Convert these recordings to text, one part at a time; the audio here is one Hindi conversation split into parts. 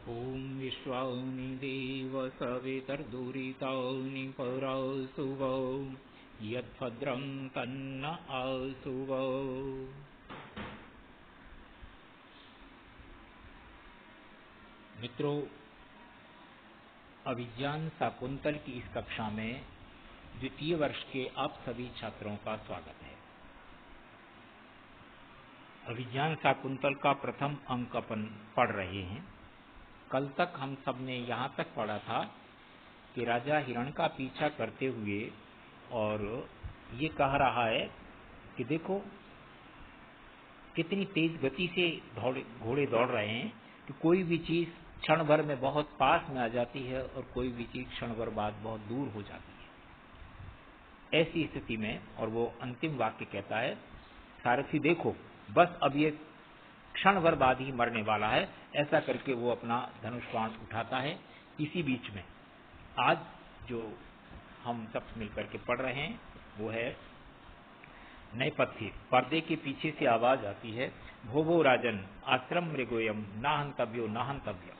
ॐ विश्वानि देव सवितर्दुरितानि परासुवो यद्भद्रं तन्न आसुवो। मित्रों, अभिज्ञान शाकुंतल की इस कक्षा में द्वितीय वर्ष के आप सभी छात्रों का स्वागत है। अभिज्ञान शाकुंतल का प्रथम अंक अपन पढ़ रहे हैं। कल तक हम सब ने यहाँ तक पढ़ा था कि राजा हिरण का पीछा करते हुए और ये कह रहा है कि देखो कितनी तेज गति से घोड़े दौड़ रहे हैं कि कोई भी चीज क्षण भर में बहुत पास में आ जाती है और कोई भी चीज क्षण भर बाद बहुत दूर हो जाती है। ऐसी स्थिति में और वो अंतिम वाक्य कहता है, सारथी देखो बस अब ये क्षण भर बाद ही मरने वाला है। ऐसा करके वो अपना धनुष बाण उठाता है। इसी बीच में आज जो हम सब मिलकर के पढ़ रहे हैं वो है नेपथ्य। पर्दे के पीछे से आवाज आती है, भो भो राजन आश्रम मृगोयम नाहंतव्यो नाहंतव्य।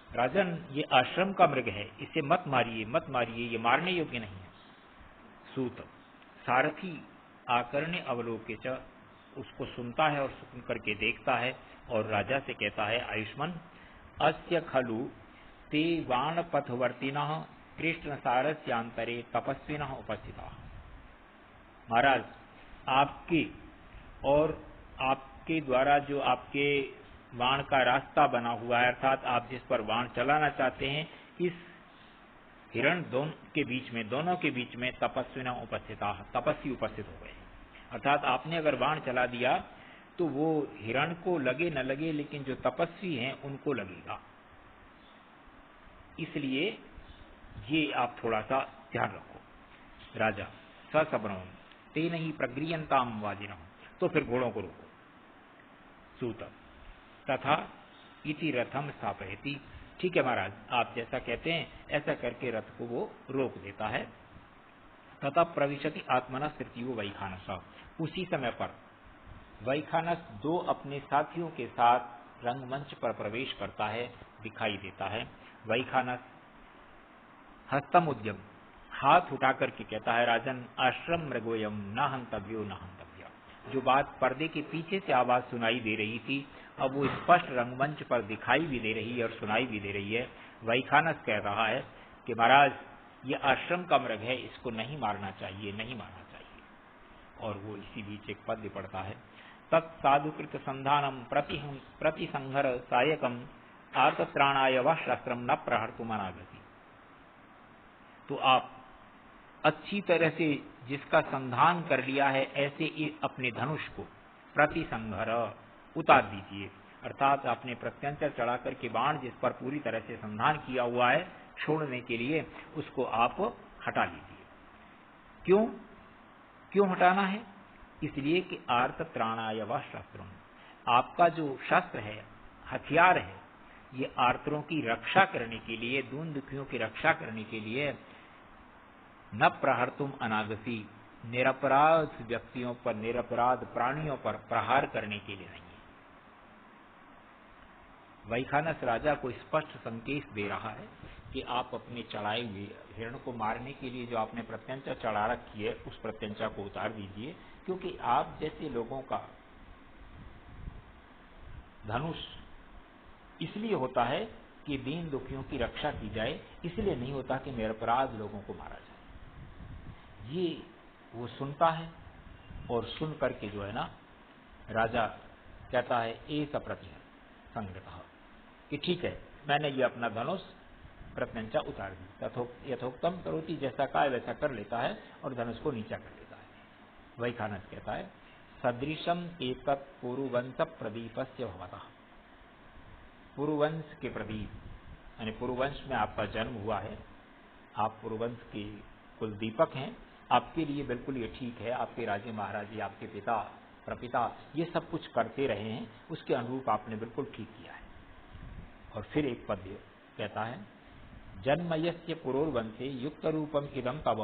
राजन ये आश्रम का मृग है, इसे मत मारिए मत मारिए, ये मारने योग्य नहीं है। सूत सारथी आकर्ण्य अवलोके च, उसको सुनता है और सुन करके देखता है और राजा से कहता है, आयुष्मान अस्य खलु ते वाणपथवर्तिनः कृष्ण सारस्यांतरे तपस्विनः उपस्थिताः। महाराज आपके और आपके द्वारा जो आपके वाण का रास्ता बना हुआ है, अर्थात आप जिस पर वाण चलाना चाहते हैं, इस हिरण दोनों के बीच में तपस्विनः उपस्थिताः, तपस्वी उपस्थित हो गए। अर्थात आपने अगर बाण चला दिया तो वो हिरण को लगे न लगे, लेकिन जो तपस्वी हैं उनको लगेगा। इसलिए ये आप थोड़ा सा ध्यान रखो। राजा ससब्रम तेन ही प्रगृह्यन्ताम वाजिनः, तो फिर घोड़ों को रोको। सूत तथा इति रथम स्थापयति, ठीक है महाराज आप जैसा कहते हैं ऐसा करके रथ को वो रोक देता है। तथा प्रविशति आत्मना तृतीयो वैखानस, उसी समय पर वैखानस दो अपने साथियों के साथ रंगमंच पर प्रवेश करता है, दिखाई देता है। वैखानस हस्तम उद्यम, हाथ उठा करके कहता है, राजन आश्रम मृगोयम न हंतव्यो न हंतव्य। जो बात पर्दे के पीछे से आवाज सुनाई दे रही थी अब वो स्पष्ट रंगमंच पर दिखाई भी दे रही है और सुनाई भी दे रही है। वैखानस कह रहा है कि महाराज ये आश्रम का मृग है, इसको नहीं मारना चाहिए, नहीं मारना चाहिए। और वो इसी बीच एक पद्य पढ़ता है, तत्साधुकृत संधानम प्रतिसंहर सायकम आर्तत्राणाय वह शस्त्रम न प्रहर्तुम अनागति। तो आप अच्छी तरह से जिसका संधान कर लिया है ऐसे अपने धनुष को प्रतिसंहर उतार दीजिए। अर्थात आपने प्रत्यंतर चढ़ा करके बाण जिस पर पूरी तरह से संधान किया हुआ है छोड़ने के लिए उसको आप हटा लीजिए। क्यों हटाना है? इसलिए कि आर्त त्राणाय व शस्त्रम, आपका जो शस्त्र है, हथियार है, ये आर्तों की रक्षा करने के लिए, दीन दुखियों की रक्षा करने के लिए, न प्रहर्तुम अनागसी, निरपराध व्यक्तियों पर, निरपराध प्राणियों पर प्रहार करने के लिए नहीं है। वैखानस राजा को स्पष्ट संकेत दे रहा है कि आप अपने चढ़ाए हुए हिरण को मारने के लिए जो आपने प्रत्यंचा चढ़ा रखी है उस प्रत्यंचा को उतार दीजिए, क्योंकि आप जैसे लोगों का धनुष इसलिए होता है कि दीन दुखियों की रक्षा की जाए, इसलिए नहीं होता कि निरपराध लोगों को मारा जाए। ये वो सुनता है और सुन करके जो है ना राजा कहता है ए सप्रतिह संग्रह, कि ठीक है मैंने ये अपना धनुष प्रत्यंचा उतार दी। यथोक्तम करोति, जैसा कहा वैसा कर लेता है और धनुष को नीचा कर लेता है। वैखानस कहता है, सदृशम एतत् पुरुवंश प्रदीपस्य भवतः, पुरुवंश के प्रदीप, यानी पुरुवंश में आपका जन्म हुआ है, आप पुरुवंश के कुल दीपक हैं, आपके लिए बिल्कुल ये ठीक है। आपके राजे महाराजे, आपके पिता प्रपिता ये सब कुछ करते रहे हैं, उसके अनुरूप आपने बिल्कुल ठीक किया है। और फिर एक पद्य कहता है, जन्मयस्य पुरोर्वंशे युक्त रूपम इदम तव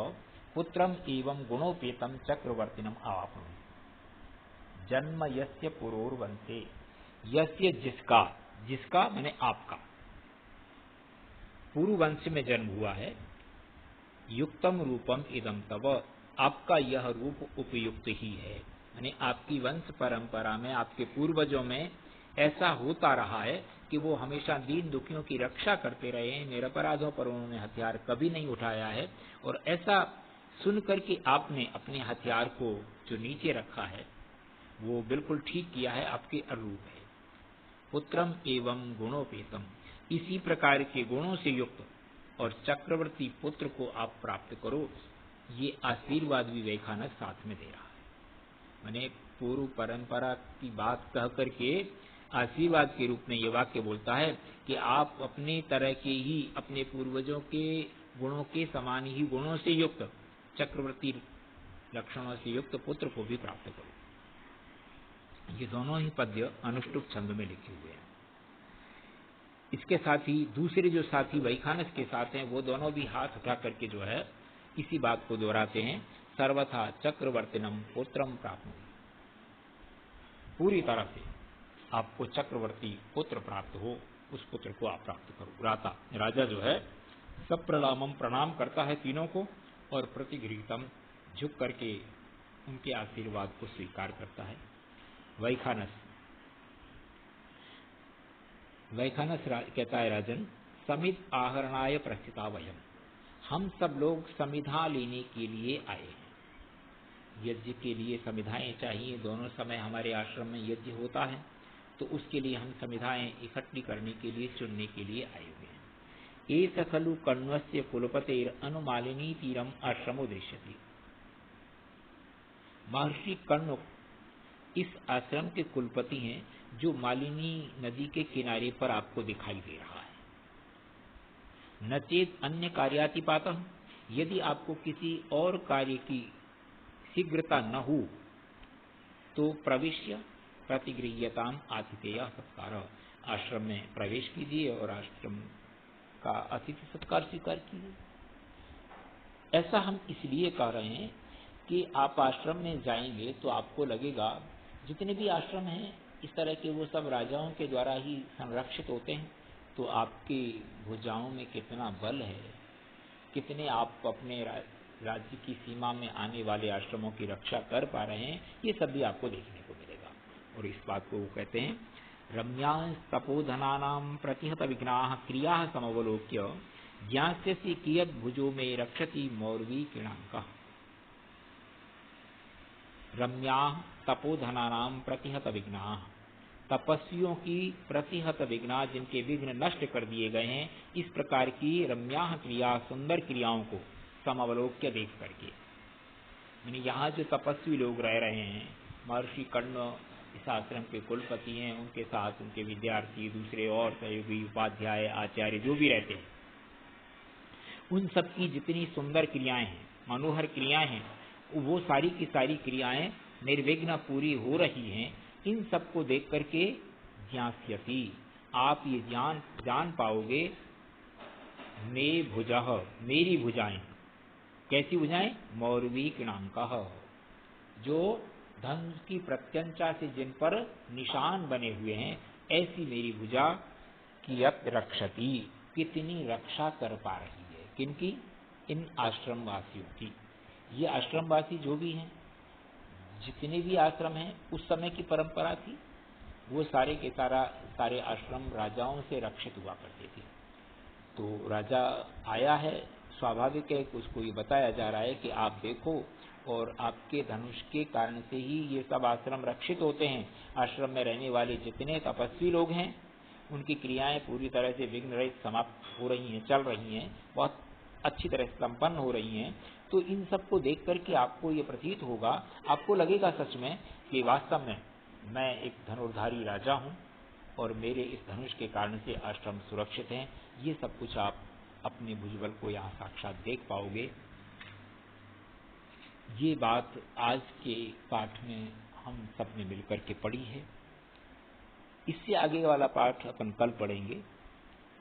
पुत्रम एवं गुणोपेतम चक्रवर्तिनम आवापनु। जन्मयस्य पुरोर्वंशे, यस्य जिसका, जिसका मैंने आपका पूर्व वंश में जन्म हुआ है, युक्तम रूपम इदम तव, आपका यह रूप उपयुक्त ही है। यानी आपकी वंश परंपरा में, आपके पूर्वजों में ऐसा होता रहा है कि वो हमेशा दीन दुखियों की रक्षा करते रहे हैं, निरपराधों पर उन्होंने हथियार कभी नहीं उठाया है। और ऐसा सुनकर के आपने अपने हथियार को जो नीचे रखा है वो बिल्कुल ठीक किया है, आपके अनुरूप है। पुत्रम एवं गुणोपेतम, इसी प्रकार के गुणों से युक्त और चक्रवर्ती पुत्र को आप प्राप्त करो, ये आशीर्वाद भी वैखानस साथ में दे रहा है। मैंने पूर्व परंपरा की बात कह करके आशीर्वाद के रूप में ये वाक्य बोलता है कि आप अपने तरह के ही, अपने पूर्वजों के गुणों के समान ही गुणों से युक्त, चक्रवर्ती लक्षणों से युक्त पुत्र को भी प्राप्त करो। ये दोनों ही पद्य अनुष्टुप छंद में लिखे हुए हैं। इसके साथ ही दूसरे जो साथी वैखानस के साथ हैं, वो दोनों भी हाथ उठा करके जो है इसी बात को दोहराते हैं, सर्वथा चक्रवर्तिनम पुत्रम प्राप्त, पूरी तरह से आपको चक्रवर्ती पुत्र प्राप्त हो, उस पुत्र को आप प्राप्त करो। राजा जो है सब प्रणामम, प्रणाम करता है तीनों को, और प्रतिगृहीतम, झुक करके उनके आशीर्वाद को स्वीकार करता है। वैखानस कहता है, राजन समित आहरणाय प्रस्थिता वयम, हम सब लोग समिधा लेने के लिए आए हैं। यज्ञ के लिए समिधाएं चाहिए, दोनों समय हमारे आश्रम में यज्ञ होता है, तो उसके लिए हम समिधाएं इकट्ठी करने के लिए, चुनने के लिए आए हुए हैं। एष खलु कण्वस्य कुलपतेर अनुमालिनी तीरम आश्रमो दृश्यते। महर्षि कण्व इस आश्रम के कुलपति हैं, जो मालिनी नदी के किनारे पर आपको दिखाई दे रहा है। नचेत अन्य कार्यातिपातः, यदि आपको किसी और कार्य की शीघ्रता न हो तो प्रविश्य प्रतिगृह्यताम आतिथेय सत्कार, आश्रम में प्रवेश कीजिए और आश्रम का अतिथि सत्कार स्वीकार कीजिए। ऐसा हम इसलिए कह रहे हैं कि आप आश्रम में जाएंगे तो आपको लगेगा जितने भी आश्रम हैं इस तरह के, वो सब राजाओं के द्वारा ही संरक्षित होते हैं, तो आपकी भुजाओं में कितना बल है, कितने आप अपने राज्य की सीमा में आने वाले आश्रमों की रक्षा कर पा रहे हैं, ये सब भी आपको देखने को मिलेगा। और इस बात को वो कहते हैं, रम्यांश तपोधनानां प्रतिहत विघ्नाः क्रियाः समवलोक्य ज्ञास्यसि कियद् भुजो में रक्षति मौर्वी किणांकः। रम्याः तपोधनानां प्रतिहत विघ्नाः, तपस्वियों की प्रतिहत विघ्ना, जिनके विघ्न नष्ट कर दिए गए हैं, इस प्रकार की रम्याः क्रिया, सुंदर क्रियाओं को समवलोक्य देख करके, यानी यहाँ जो तपस्वी लोग रह रहे हैं, महर्षि कण्व इस आश्रम के कुलपति हैं, उनके साथ उनके विद्यार्थी, दूसरे और सहयोगी, उपाध्याय, आचार्य जो भी रहते हैं, उन सब की जितनी सुंदर क्रियाएं हैं, मनोहर क्रियाएं हैं, वो सारी की सारी क्रियाएं निर्विघ्न पूरी हो रही हैं। इन सब को देख करके ज्ञास्यति, आप ये जान पाओगे, मे भुजः, मेरी भुजाएं, कैसी भुजाएं, मौर्वी किणांकः, जो धनुष की प्रत्यंचा से जिन पर निशान बने हुए हैं, ऐसी मेरी भुजा कियत रक्षति, कितनी रक्षा कर पा रही है, किनकी, इन आश्रम वासियों की। ये आश्रमवासी जो भी हैं, जितने भी आश्रम हैं, उस समय की परंपरा थी, वो सारे के सारे आश्रम राजाओं से रक्षित हुआ करते थे। तो राजा आया है, स्वाभाविक है, उसको ये बताया जा रहा है कि आप देखो, और आपके धनुष के कारण से ही ये सब आश्रम रक्षित होते हैं। आश्रम में रहने वाले जितने तपस्वी लोग हैं, उनकी क्रियाएं पूरी तरह से विघ्न रहित समाप्त हो रही हैं, चल रही हैं, बहुत अच्छी तरह से संपन्न हो रही हैं। तो इन सब को देख करके आपको ये प्रतीत होगा, आपको लगेगा सच में कि वास्तव में मैं एक धनुर्धारी राजा हूँ और मेरे इस धनुष के कारण से आश्रम सुरक्षित हैं। ये सब कुछ आप अपने भुजबल को यहाँ साक्षात देख पाओगे। ये बात आज के पाठ में हम सब ने मिलकर के पढ़ी है। इससे आगे वाला पाठ अपन कल पढ़ेंगे।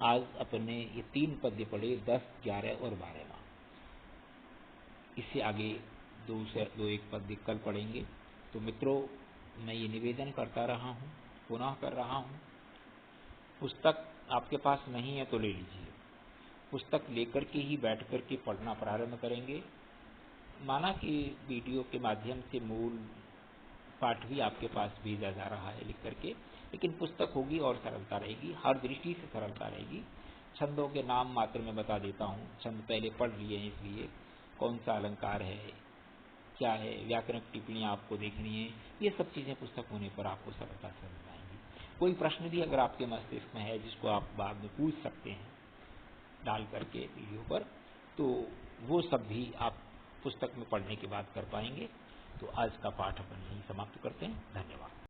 आज अपने ये 3 पद्य पढ़े, 10, 11 और 12वां। इससे आगे 2-1 पद्य कल पढ़ेंगे। तो मित्रों, मैं ये निवेदन करता रहा हूँ, पुनः कर रहा हूँ पुस्तक आपके पास नहीं है तो ले लीजिए, पुस्तक लेकर के ही बैठ कर के पढ़ना प्रारंभ करेंगे। माना कि वीडियो के माध्यम से मूल पाठ भी आपके पास भेजा जा रहा है लिख करके, लेकिन पुस्तक होगी और सरलता रहेगी, हर दृष्टि से सरलता रहेगी। छंदों के नाम मात्र में बता देता हूँ, छंद पहले पढ़ लिए हैं, इसलिए कौन सा अलंकार है, क्या है, व्याकरण टिप्पणियाँ आपको देखनी है, ये सब चीज़ें पुस्तक होने पर आपको सरलता से समझ आएंगी। कोई प्रश्न भी अगर आपके मस्तिष्क में है जिसको आप बाद में पूछ सकते हैं डाल करके वीडियो पर, तो वो सब भी आप पुस्तक में पढ़ने के बाद कर पाएंगे। तो आज का पाठ अपन यहीं समाप्त करते हैं। धन्यवाद।